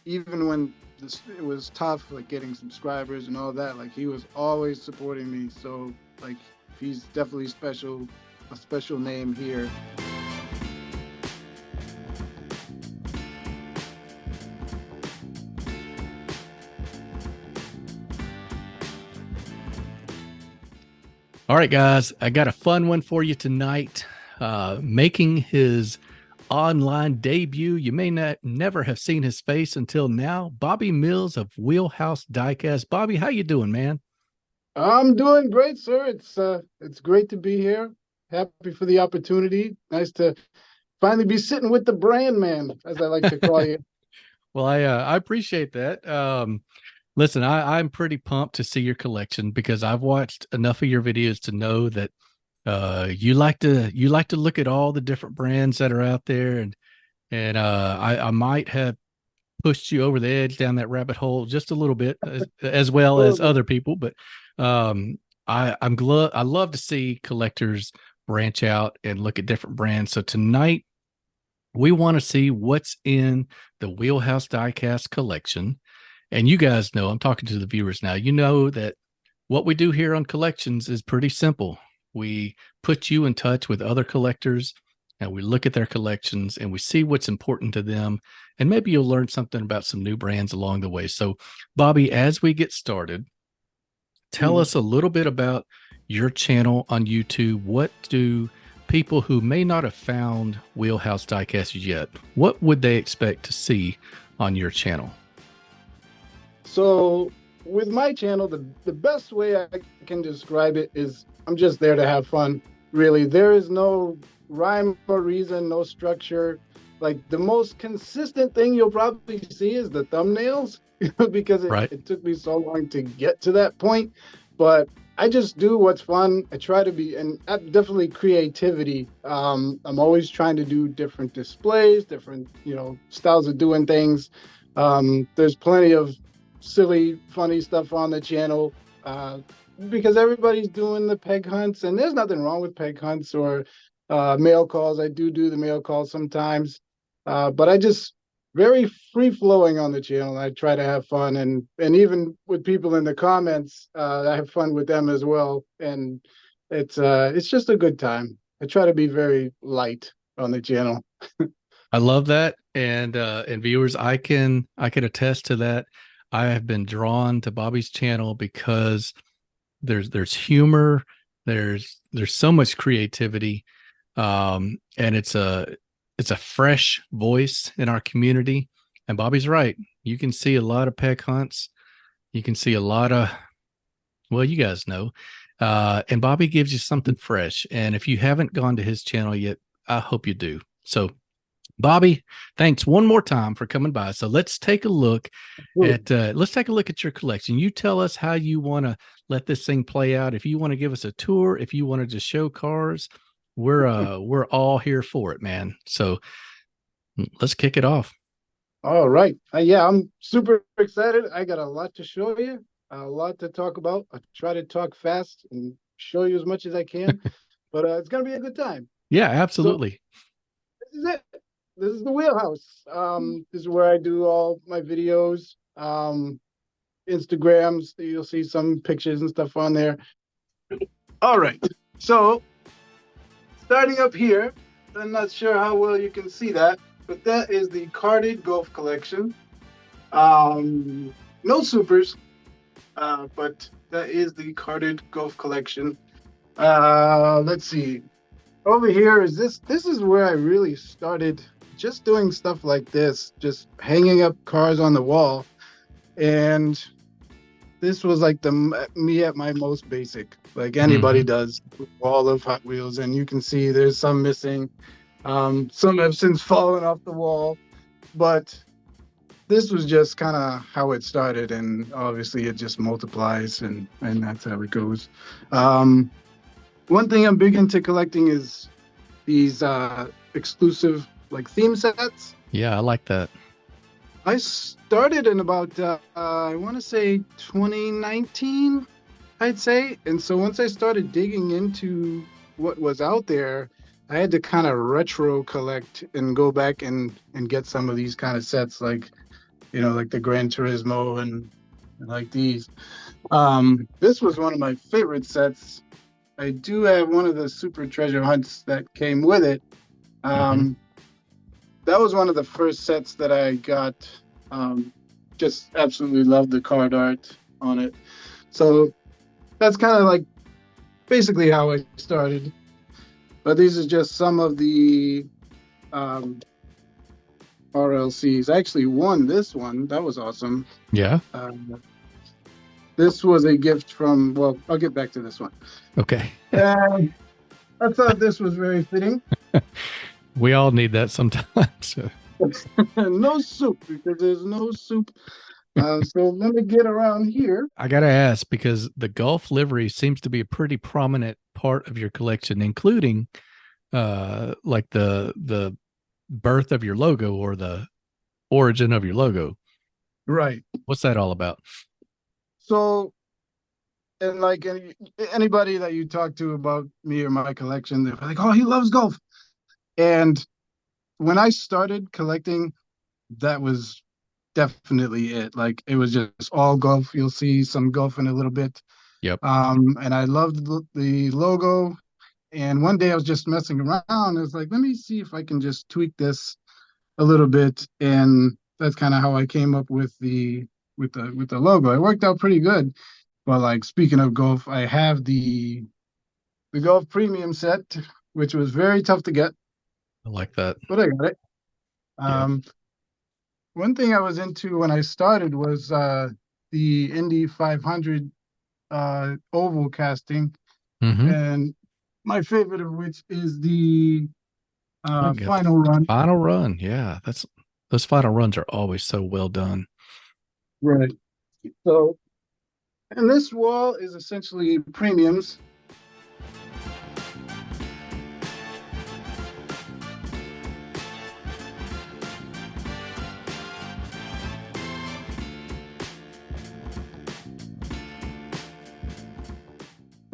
even when it was tough, like getting subscribers and all that, like he was always supporting me. So like he's definitely special, a special name here. All right, guys, I got a fun one for you tonight. Making his online debut. You may not never have seen his face until now. Bobby Mills of Wheelhouse Diecast. Bobby, how you doing, man? I'm doing great, sir. It's great to be here. Happy for the opportunity. Nice to finally be sitting with the brand man, as I like to call you. Well, I appreciate that. Listen, I'm pretty pumped to see your collection because I've watched enough of your videos to know that you like to look at all the different brands that are out there, and I might have pushed you over the edge down that rabbit hole just a little bit, as A well little as bit. other people. But I love to see collectors branch out and look at different brands. So tonight we want to see what's in the Wheelhouse Diecast collection. And you guys know, I'm talking to the viewers now. You know that what we do here on collections is pretty simple. We put you in touch with other collectors and we look at their collections and we see what's important to them. And maybe you'll learn something about some new brands along the way. So, Bobby, as we get started, tell Mhm. us a little bit about your channel on YouTube. What do people who may not have found Wheelhouse Diecast yet, what would they expect to see on your channel? So with my channel, the best way I can describe it is I'm just there to have fun. Really, there is no rhyme or reason, no structure. Like the most consistent thing you'll probably see is the thumbnails, because Right. it took me so long to get to that point. But I just do what's fun. I try to be, and definitely creativity. I'm always trying to do different displays, different, styles of doing things. There's plenty of silly, funny stuff on the channel, because everybody's doing the peg hunts, and there's nothing wrong with peg hunts or mail calls. I do the mail calls sometimes, but I just very free flowing on the channel. I try to have fun, and even with people in the comments, I have fun with them as well, and it's just a good time. I try to be very light on the channel. I love that. And viewers, I can attest to that. I have been drawn to Bobby's channel because there's humor, there's so much creativity, and it's a fresh voice in our community. And Bobby's right. You can see a lot of peg hunts. You can see a lot of, well, you guys know. And Bobby gives you something fresh. And if you haven't gone to his channel yet, I hope you do. So, Bobby, thanks one more time for coming by. So let's take a look at your collection. You tell us how you want to let this thing play out. If you want to give us a tour, if you want to just show cars, we're all here for it, man. So let's kick it off. All right. Yeah, I'm super excited. I got a lot to show you, a lot to talk about. I try to talk fast and show you as much as I can, but it's going to be a good time. Yeah, So absolutely. this is it. This is the wheelhouse. This is where I do all my videos, Instagrams. You'll see some pictures and stuff on there. All right. So starting up here, I'm not sure how well you can see that, but that is the carded golf collection. No supers, but that is the carded golf collection. Let's see. Over here is this. This is where I really started just doing stuff like this, just hanging up cars on the wall. And this was like the me at my most basic, like anybody Hmm. does, wall of Hot Wheels. And you can see there's some missing. Some have since fallen off the wall, but this was just kind of how it started, and obviously it just multiplies, and that's how it goes. Um, One thing I'm big into collecting is these exclusive like theme sets. Yeah, I like that. I started in about I want to say 2019, I'd say. And so once I started digging into what was out there, I had to kind of retro collect and go back and get some of these kind of sets. Like like the Gran Turismo and like these. This was one of my favorite sets. I do have one of the Super Treasure Hunts that came with it. Hmm. Um, that was one of the first sets that I got. Um, just absolutely loved the card art on it. So that's kind of like basically how I started. But these are just some of the um, RLCs. I actually won this one. That was awesome. Yeah. Um, this was a gift from, well, I'll get back to this one. Okay. And I thought this was very fitting. We all need that sometimes. No soup because there's no soup. So let me get around here. I gotta ask because the Gulf livery seems to be a pretty prominent part of your collection, including like the birth of your logo or the origin of your logo. Right. What's that all about? So, and like anybody that you talk to about me or my collection, they're like, "Oh, he loves golf." And when I started collecting, that was definitely it. Like it was just all golf. You'll see some golf in a little bit. Yep. And I loved the logo. And one day I was just messing around. I was like, let me see if I can just tweak this a little bit. And that's kind of how I came up with the logo. It worked out pretty good. But like speaking of golf, I have the golf premium set, which was very tough to get, I like that. but I got it. Yeah. Um, One thing I was into when I started was the Indy 500 oval casting, Mm-hmm. and my favorite of which is the Look at the final run. final run. Yeah, that's those final runs are always so well done. Right. So, and this wall is essentially premiums.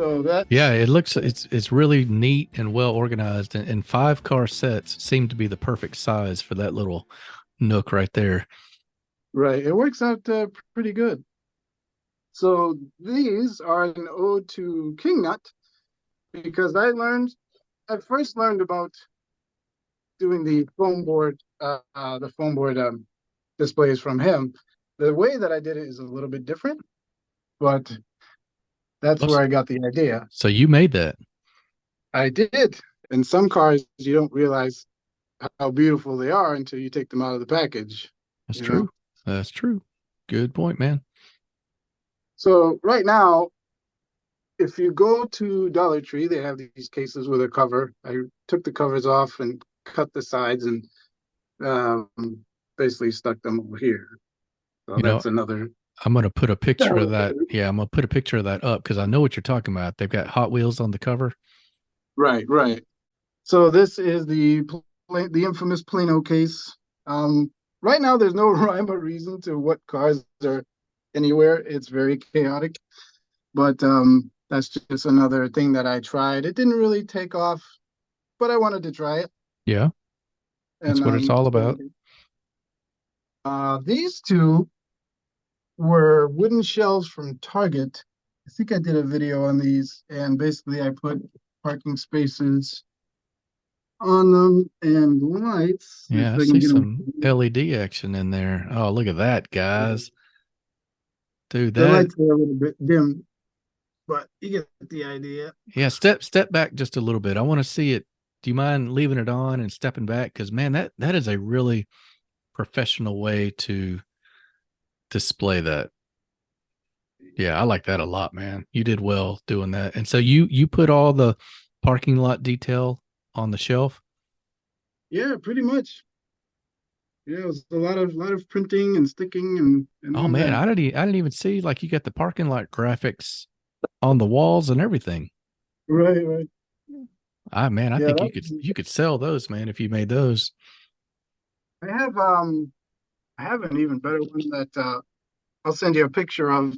So Yeah, that's it looks it's really neat and well organized, and 5 car sets seem to be the perfect size for that little nook right there. right. It works out pretty good. So these are an ode to King Nut because I first learned about doing the foam board displays from him. The way that I did it is a little bit different, but that's Oh, where I got the idea. so you made that. I did. In some cars, you don't realize how beautiful they are until you take them out of the package, That's you know? true. That's true. Good point, man. So right now, if you go to Dollar Tree, they have these cases with a cover. I took the covers off and cut the sides and um, basically stuck them over here. So You know, that's another. I'm gonna put a picture of that. Yeah, I'm gonna put a picture of that up because I know what you're talking about. They've got Hot Wheels on the cover. Right, right. So this is the infamous Plano case. Right now, there's no rhyme or reason to what cars are anywhere. It's very chaotic, but that's just another thing that I tried. It didn't really take off, but I wanted to try it. Yeah, And that's what it's all so about. these two were wooden shelves from Target. I think I did a video on these, and basically I put parking spaces on them and lights. Yeah, If I I can see get them. some LED action in there. Oh, look at that, guys. Dude, The that lights are a little bit dim, but you get the idea. yeah, step back just a little bit. I want to see it. Do you mind leaving it on and stepping back? Because man, that is a really professional way to display that. Yeah, I like that a lot, man. You did well doing that. And so you put all the parking lot detail on the shelf. Yeah, pretty much. Yeah, it was a lot of printing and sticking and Oh all man, that. I didn't even see like you got the parking lot graphics on the walls and everything. Right, right. Ah man, I Yeah, think that, you could sell those, man, if you made those. I have I have an even better one that I'll send you a picture of.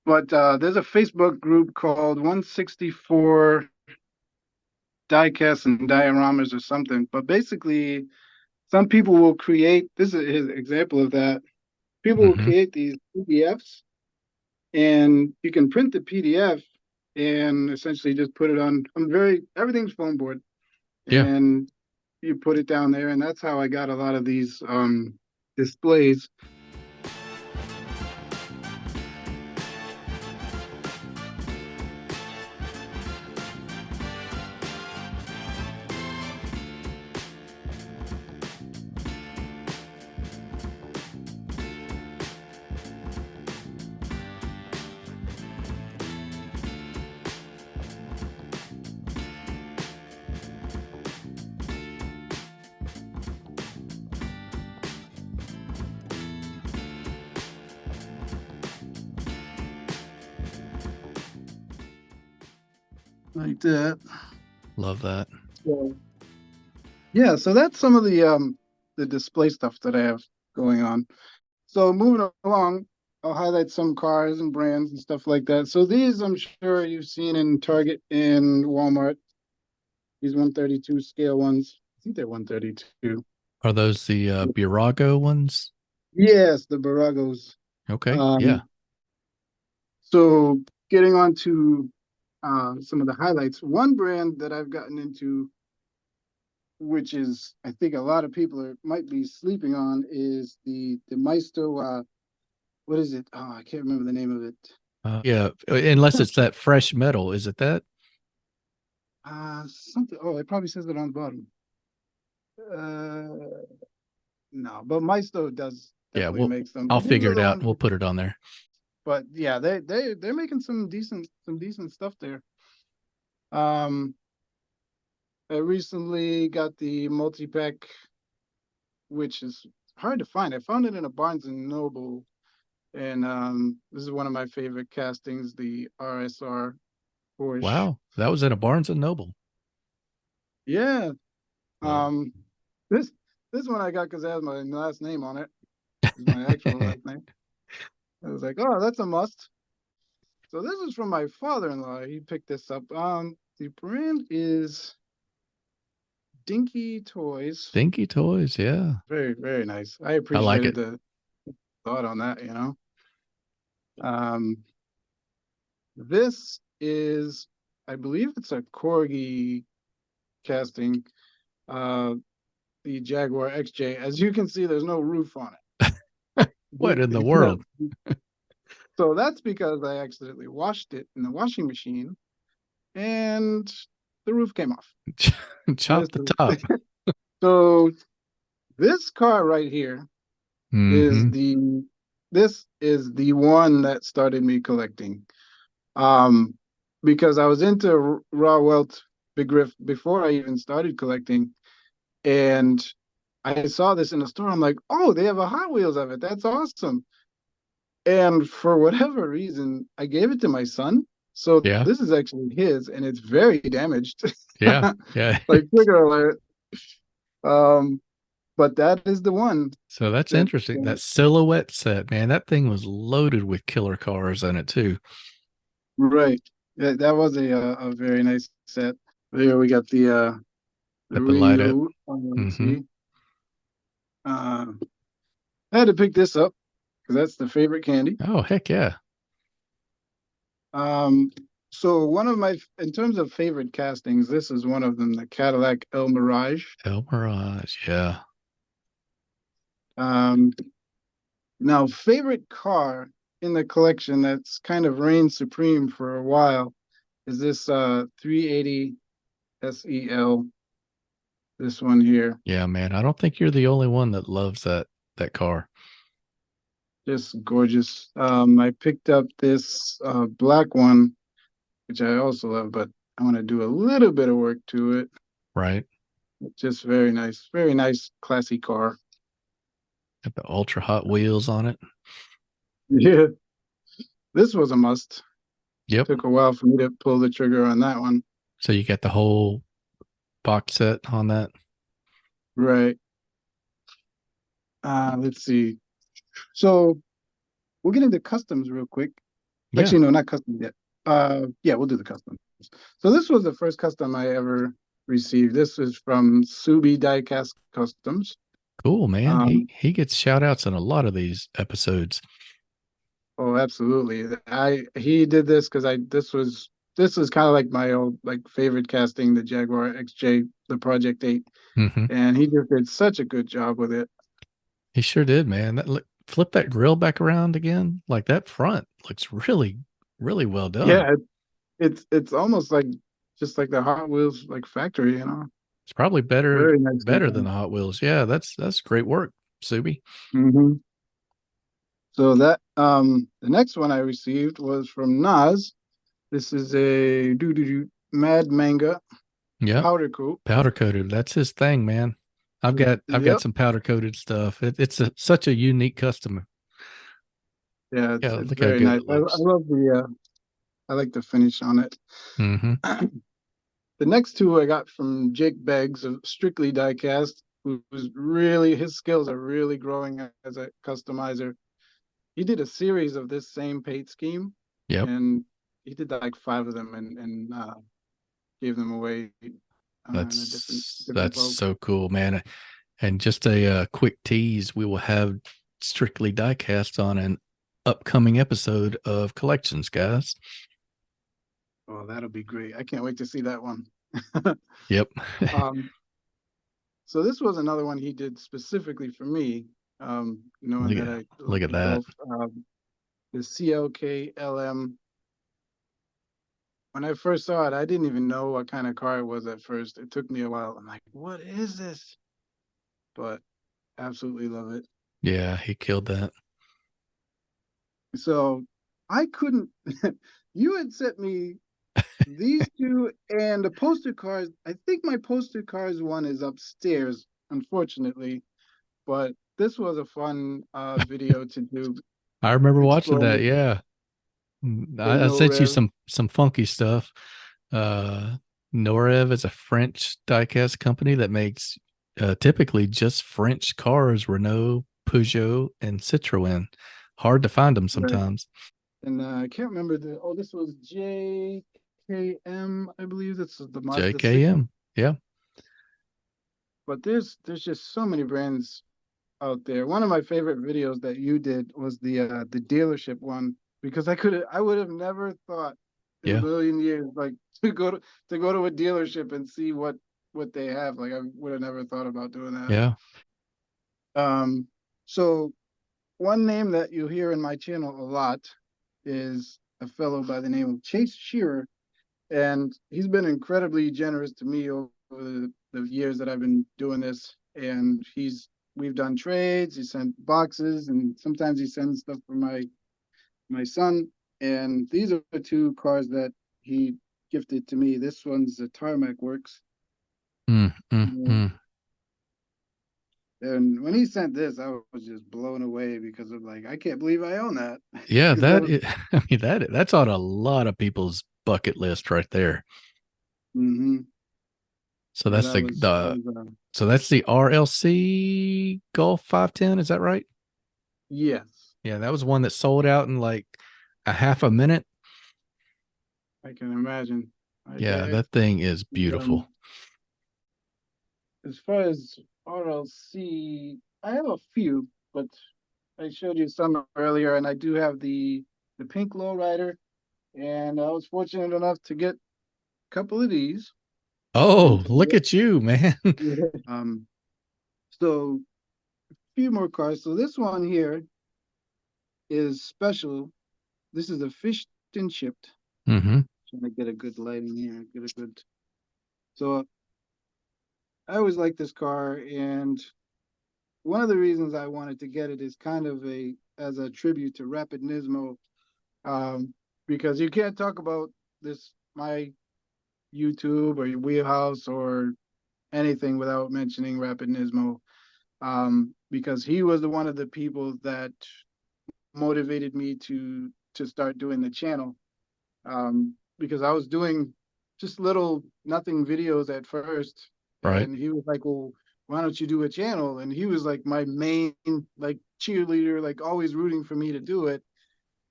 But there's a Facebook group called 164 Diecast and Dioramas or something. But basically, some people will create. This is his example of that. People will Hmm. create these PDFs, and you can print the PDF and essentially just put it on. Everything's foam board, Yeah. and you put it down there, and that's how I got a lot of these displays. Like that. Love that. So, yeah, so that's some of the display stuff that I have going on. So moving along, I'll highlight some cars and brands and stuff like that. So these I'm sure you've seen in Target and Walmart. These 132 scale ones. I think they're 132. Are those the Burago ones? Yes, the Baragos. Okay. Yeah. Um, so getting on to some of the highlights. One brand that I've gotten into, which is I think a lot of people might be sleeping on, is the Maisto. What is it? Oh, I can't remember the name of it. Yeah. Unless it's that fresh metal. Is it that? Something. Oh, it probably says it on the bottom. Uh, no, but Maisto does Yeah. definitely Well, make them. I'll But these figure are it the out and ones. we'll put it on there. But yeah, they're making some decent stuff there. Um, I recently got the multi-pack, which is hard to find. I found it in a Barnes and Noble, and this is one of my favorite castings, the RSR Porsche. Wow. That was in a Barnes and Noble. Yeah. Wow. Um, this this one I got because it has my last name on it. Is my actual last name. I was like, oh, that's a must. So this is from my father-in-law. He picked this up. The brand is Dinky Toys. Dinky Toys. Yeah. Very, very nice. I I like appreciated it. the thought on that. Um, this is, I believe it's a Corgi casting, uh, the Jaguar XJ. As you can see, there's no roof on What in the it. world? So that's because I accidentally washed it in the washing machine and the roof came off. This Chop the is, top. so this car right here is Hmm. the one that started me collecting. Um, because I was into raw welt big riff before I even started collecting, and I saw this in the store. I'm like, oh, they have a Hot Wheels of it. That's awesome. And for whatever reason, I gave it to my son. So Yeah. this is actually his, and it's very damaged. Yeah. Yeah. Like trigger alert. Um, but that is the one So that's that interesting. That silhouette set, man, that thing was loaded with killer cars in it too. right. That was a very nice set. There we got the That would light up. Rio. Let's Hmm. see. I had to pick this up because that's the favorite candy. Oh, heck yeah. Um, so one of my, in terms of favorite castings, this is one of them, the Cadillac El Mirage. El Mirage. Yeah. Um, Now, favorite car in the collection that's kind of reigned supreme for a while is this 380 SEL, this one here. Yeah, man. I don't think you're the only one that loves that car. Just gorgeous. I picked up this black one, which I also love, but I want to do a little bit of work to it. Right? Just very nice, classy car. Got the ultra hot wheels on it. Yeah, this was a must. Yep. Took a while for me to pull the trigger on that one. So you got the whole box set on that. Right. Let's see. So we'll get into customs real quick. Yeah. Actually, no, not custom yet. Yeah, we'll do the customs. So this was the first custom I ever received. This is from Subi Diecast Customs. Cool, man. He Um, he gets shout outs in a lot of these episodes. oh, absolutely. He did this because I this was kind of like my old like favorite casting, the Jaguar XJ, the Project 8, Hmm. and he just did such a good job with it. He sure did, man. Flip that grill back around again. Like that front looks really, really well done. Yeah, it's almost like just like the Hot Wheels like factory, It's probably better Very nicely better than done. the Hot Wheels. Yeah, that's great work, Subi. Hmm. So that the next one I received was from Nas. This is a Mad Manga Yep. powder coat. Powder coated. That's his thing, man. I've got Yep. some powder coated stuff. Such a unique custom. Yeah, Yeah, it's look how very good nice. it I looks. love I like the finish on it. Hmm. The next two I got from Jake Beggs of Strictly Diecast, who's really his skills are really growing as a customizer. He did a series of this same paint scheme, Yep. and he did like five of them and gave them away in a different That's folks. so cool, man. And just a quick tease, we will have Strictly Diecast on an upcoming episode of Collections, guys. Oh, that'll be great! I can't wait to see that one. Yep. um, so this was another one he did specifically for me, knowing look that at I look love at them that. both. The CLK LM. When I first saw it, I didn't even know what kind of car it was at first. It took me a while. I'm like, what is this? But absolutely love it. Yeah, he killed that. So I couldn't. You had sent me these two and the poster cars. I think my poster cars one is upstairs, unfortunately. But this was a fun video to do, I remember watching explore that. Yeah. the I no sent you rev. some funky stuff. Uh Norev is a French diecast company that makes typically just French cars, Renault, Peugeot, and Citroën. Hard to find them Right. sometimes. And I can't remember this was JKM, I believe. That's the Mazda 6. JKM. Yeah. But there's just so many brands out there. One of my favorite videos that you did was the dealership one because I would have never thought in a Yeah. million years like to go to a dealership and see what they have. Like I would have never thought about doing that. Yeah. So one name that you hear in my channel a lot is a fellow by the name of Chase Shearer, and he's been incredibly generous to me over the years that I've been doing this. And we've done trades. He sent boxes, and sometimes he sends stuff for my son. And these are the two cars that he gifted to me. This one's a Tarmac Works, Mm, mm, and mm. when he sent this, I was just blown away because of like I can't believe I own that Yeah, because that that was. is, I mean that's on a lot of people's bucket list right there. Mm-hmm. So Yeah, that's that the was so that's the RLC Golf 510, is that right? yes, Yeah, that was one that sold out in like a half a minute. I can imagine. Like Yeah, that thing is um, beautiful. as far as RLC, I have a few, but I showed you some earlier, and I do have the pink lowrider, and I was fortunate enough to get a couple of these. Oh, And look at you, man. yeah. So a few more cars. So this one here is special. This is a fished and chipped. Hmm. Trying to get a good lighting here, get a good. So I always like this car, and one of the reasons I wanted to get it is kind of a as a tribute to Rapid Nismo, because you can't talk about this my YouTube or your Wheelhouse or anything without mentioning Rapid Nismo, because he was the one of the people that motivated me to start doing the channel, because I was doing just little nothing videos at first, Right. and he was like, "Well, why don't you do a channel?" And he was like my main like cheerleader, like always rooting for me to do it.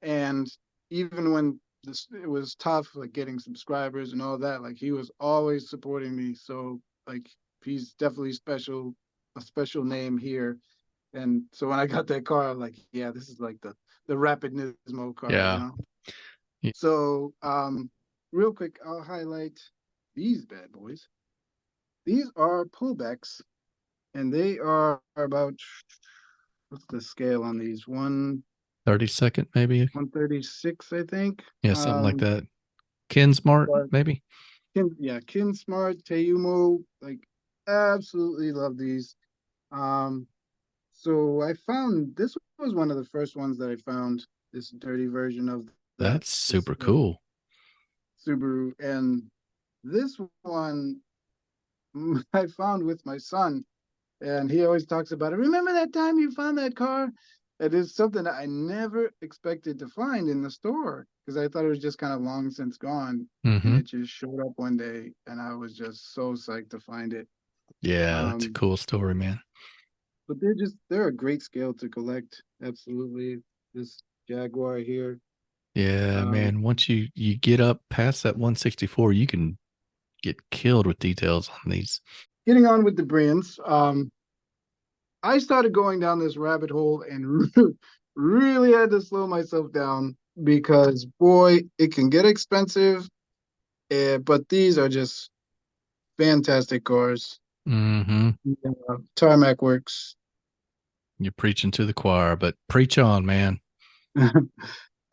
And even when it was tough, like getting subscribers and all that, like he was always supporting me. So like he's definitely special a special name here. And so when I got that car, I'm like, yeah, this is like the Rapid Nismo car, you Yeah. know. So real quick, I'll highlight these bad boys. These are pullbacks, and they are about, what's the scale on these? 32nd, maybe. 136, I think. Yeah, something like that. Ken Smart, But maybe. Kin Smart, Teyumo, like absolutely love these. Um, so I found this was one of the first ones that I found, this dirty version of the That's this super cool. Subaru, and this one I found with my son, and he always talks about it. Remember that time you found that car? It is something that I never expected to find in the store because I thought it was just kind of long since gone, and Mm-hmm. it just showed up one day, and I was just so psyched to find it. Yeah, that's a Um, cool story, man. but they're a great scale to collect. Absolutely, this Jaguar here. Yeah, Um, man. Once you get up past that 164, you can get killed with details on these. Getting on with the brands. I started going down this rabbit hole and really had to slow myself down because boy, it can get expensive. But these are just fantastic cars. Mm-hmm. Tarmac works. You're preaching to the choir, but preach on, man.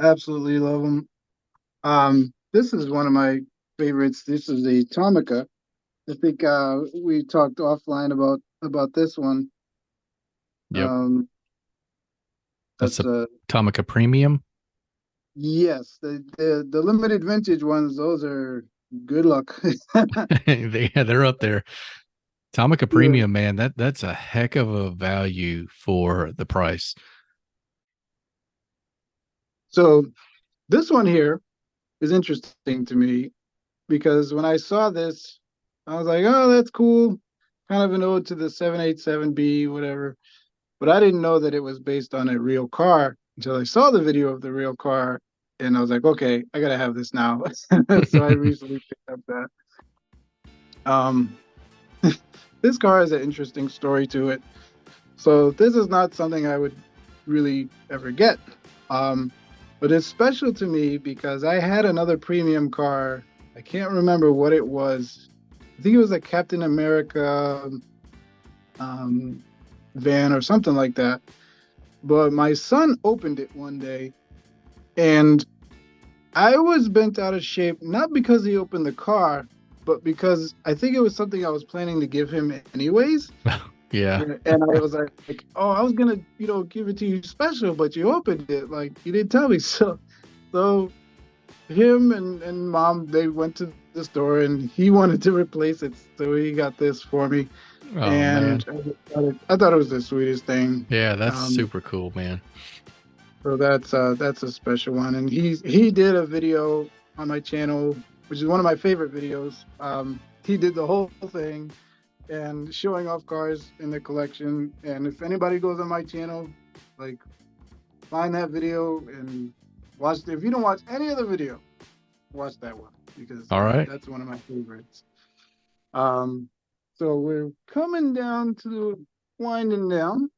Absolutely love them. This is one of my favorites. This is a Tomica. I think we talked offline about this one. Yep. Um, That's that's a Tomica Premium. yes, the limited vintage ones. Those are good luck. They're up there. Tomica Yeah. Premium, man, that's a heck of a value for the price. So this one here is interesting to me because when I saw this, I was like, oh, that's cool. Kind of an ode to the 787B, whatever. But I didn't know that it was based on a real car until I saw the video of the real car. And I was like, okay, I gotta have this now. So I recently picked up that. Um, this car has an interesting story to it. So this is not something I would really ever get. Um, but it's special to me because I had another premium car. I can't remember what it was. I think it was a Captain America um, van or something like that. But my son opened it one day and I was bent out of shape, not because he opened the car, but because I think it was something I was planning to give him anyways. Yeah. And I was like, oh, I was gonna, give it to you special, but you opened it. Like you didn't tell me. So him and mom, they went to the store and he wanted to replace it. So he got this for me. Oh And man. I thought it was the sweetest thing. Yeah, that's Um, super cool, man. so that's a special one. And he did a video on my channel, which is one of my favorite videos. He did the whole thing and showing off cars in the collection. And if anybody goes on my channel, like find that video and watch. If you don't watch any other video, watch that one because All right. that's one of my favorites. Um, so we're coming down to winding down.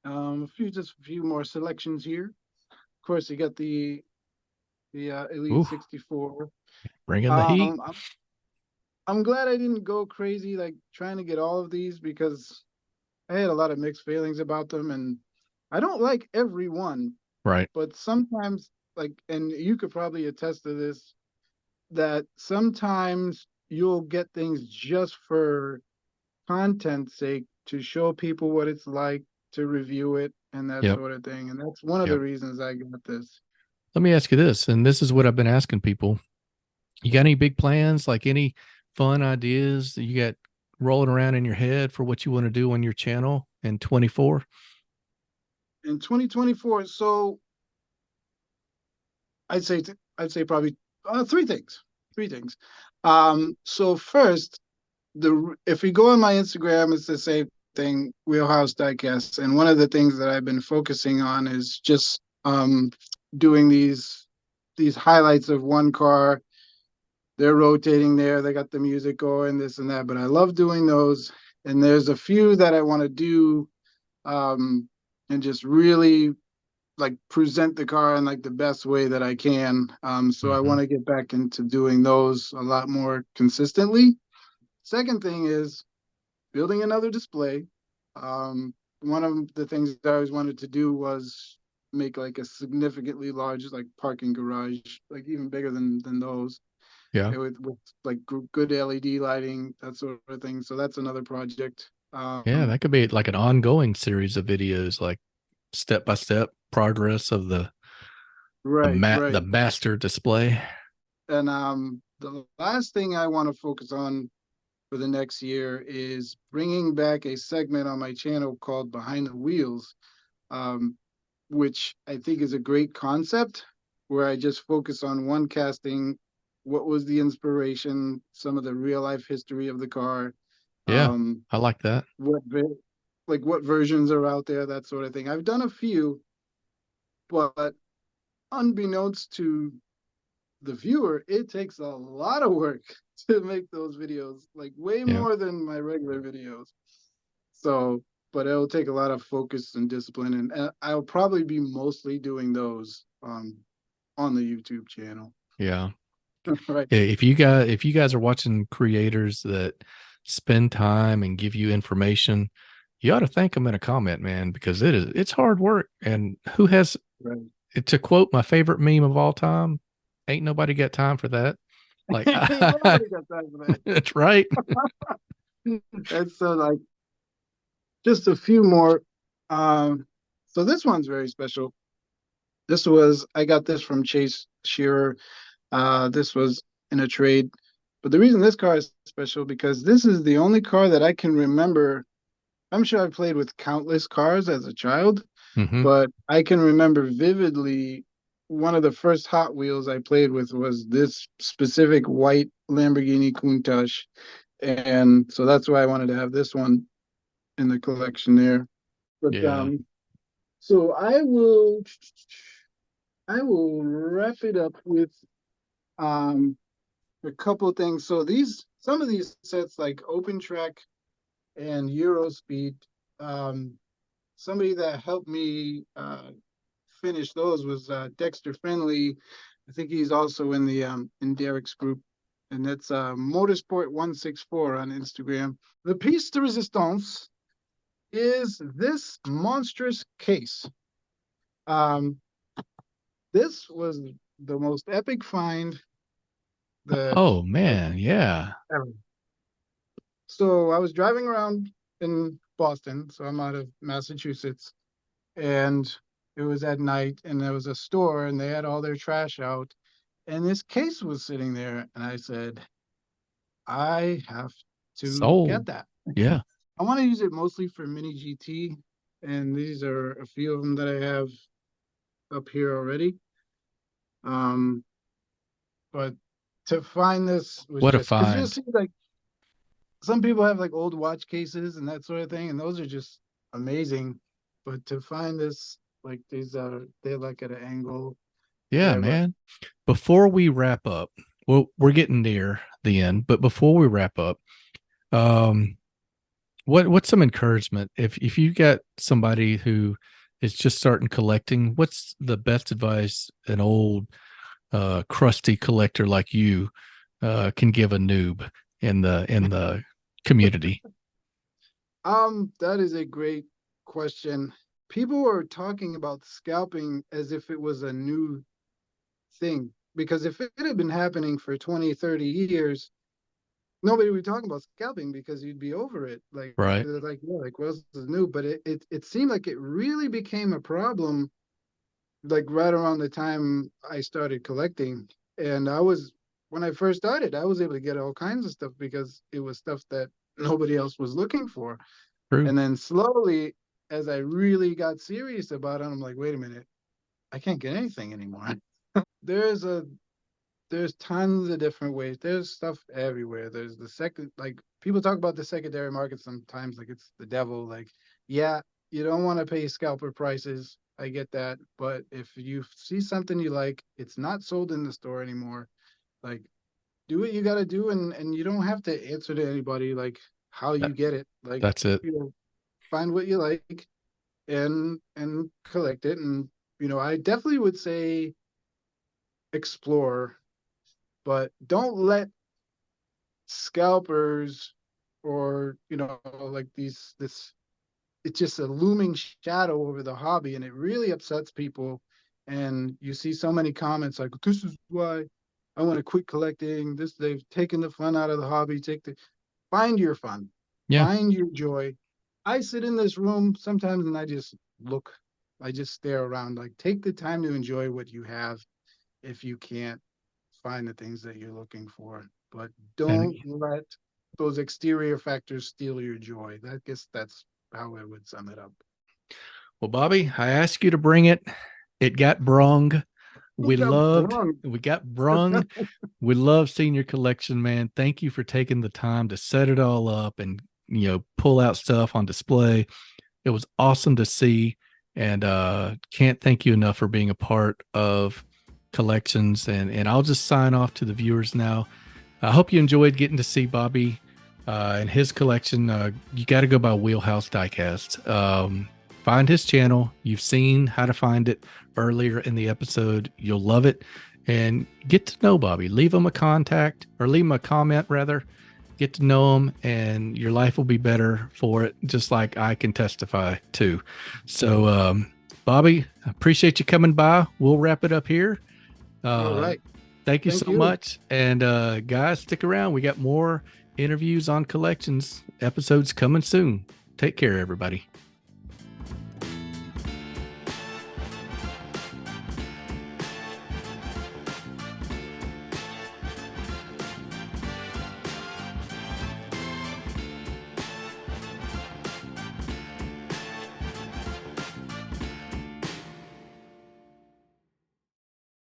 A few more selections here. Of course, you got the Elite Ooh, 64. bringing the heat. Um, I'm glad I didn't go crazy like trying to get all of these because I had a lot of mixed feelings about them, and I don't like every one, Right. but sometimes, like, and you could probably attest to this, that sometimes you'll get things just for content's sake to show people what it's like to review it and that Yep. sort of thing. And that's one of the Yep. reasons I got this. Let me ask you this, and this is what I've been asking people. You got any big plans, like any fun ideas that you got rolling around in your head for what you want to do on your channel in 24? In 2024, so I'd say probably three things. Three things. So first, the if we go on my Instagram, it's the same thing, Wheelhouse Diecast. And one of the things that I've been focusing on is just doing these highlights of one car. They're rotating there. They got the music going, this and that. But I love doing those. And there's a few that I want to do, um, and just really like present the car in like the best way that I can. So I Hmm. want to get back into doing those a lot more consistently. Second thing is building another display. One of the things that I always wanted to do was make like a significantly large like parking garage, like even bigger than those, Yeah. with like good LED lighting, that sort of thing. So that's another project. Yeah. That could be like an ongoing series of videos, like step by step progress of Right, the right. master display. And the last thing I want to focus on for the next year is bringing back a segment on my channel called Behind the Wheels, um, which I think is a great concept, where I just focus on one casting, what was the inspiration, some of the real life history of the car, Yeah. um, I like that. what like what versions are out there, that sort of thing. I've done a few, but unbeknownst to the viewer, it takes a lot of work to make those videos, like way Yeah. more than my regular videos. So, but it'll take a lot of focus and discipline, and I'll probably be mostly doing those on the YouTube channel. Yeah. Right. Yeah, if you guys are watching creators that spend time and give you information, you ought to thank them in a comment, man, because it's hard work. And who has, Right. to quote my favorite meme of all time, ain't nobody got time for that. Like Ain't nobody got time for that's right. that. And so like just a few more. Um, so this one's very special. This was I got this from Chase Shearer. This was in a trade. But the reason this car is special because this is the only car that I can remember. I'm sure I played with countless cars as a child, Hmm. but I can remember vividly one of the first Hot Wheels I played with was this specific white Lamborghini Countach. And so that's why I wanted to have this one in the collection there. But Yeah. so I will wrap it up with um a couple of things. So these some of these sets like Open Track and Euro Speed, um, somebody that helped me finish those was Dexter Finley. I think he's also in Derek's group, and that's Motorsport 164 on Instagram. The piece de resistance is this monstrous case. Um, this was the most epic find that Oh I've man. Yeah. ever. So I was driving around in Boston, so I'm out of Massachusetts, and it was at night, and there was a store, and they had all their trash out, and this case was sitting there, and I said, I have to get Sold. that. Yeah. I want to use it mostly for mini GT, and these are a few of them that I have up here already. Um, but to find this was What a just because you'll find. see like some people have like old watch cases and that sort of thing, and those are just amazing. But to find this, like these are they're like at an angle Yeah, there, but man. Before we wrap up, well, we're getting near the end, but before we wrap up, um, what's some encouragement if you got somebody who is just starting collecting? What's the best advice an old crusty collector like you can give a noob in the community? that is a great question. People are talking about scalping as if it was a new thing, because if it had been happening for 20, 30 years, nobody would be talking about scalping because you'd be over it. Right. Like yeah, like what else is new? But it seemed like it really became a problem like right around the time I started collecting. And when I first started, I was able to get all kinds of stuff because it was stuff that nobody else was looking for. True. And then slowly, as I really got serious about it, I'm like, wait a minute, I can't get anything anymore. there's a there's tons of different ways. There's stuff everywhere. There's the second, like people talk about the secondary market sometimes like it's the devil. Like, yeah, you don't want to pay scalper prices. I get that. But if you see something you like, it's not sold in the store anymore. Like, do what you got to do, and you don't have to answer to anybody. Like, how you get it. Like, That's it. find what you like and collect it. And I definitely would say explore, but don't let scalpers or like this it's just a looming shadow over the hobby, and it really upsets people. And you see so many comments like, this is why I want to quit collecting this. They've taken the fun out of the hobby. Find your fun, Yeah. find your joy. I sit in this room sometimes and I just stare around. Like, take the time to enjoy what you have if you can't find the things that you're looking for. But And don't let those exterior factors steal your joy. I guess that's how I would sum it up. well, Bobby, I asked you to bring it. It got brung. It got brung. We got brung. We love seeing your collection, man. Thank you for taking the time to set it all up and, pull out stuff on display. It was awesome to see. And can't thank you enough for being a part of collections. And I'll just sign off to the viewers now. I hope you enjoyed getting to see Bobby and his collection. You got to go by Wheelhouse Diecast. Find his channel. You've seen how to find it earlier in the episode. You'll love it. And get to know Bobby. Leave him a contact, or leave him a comment rather. Get to know him, and your life will be better for it, just like I can testify to. So, Bobby, I appreciate you coming by. We'll wrap it up here. All right. Thank you Thank so you. much. And guys, stick around. We got more interviews on collections, episodes coming soon. Take care, everybody.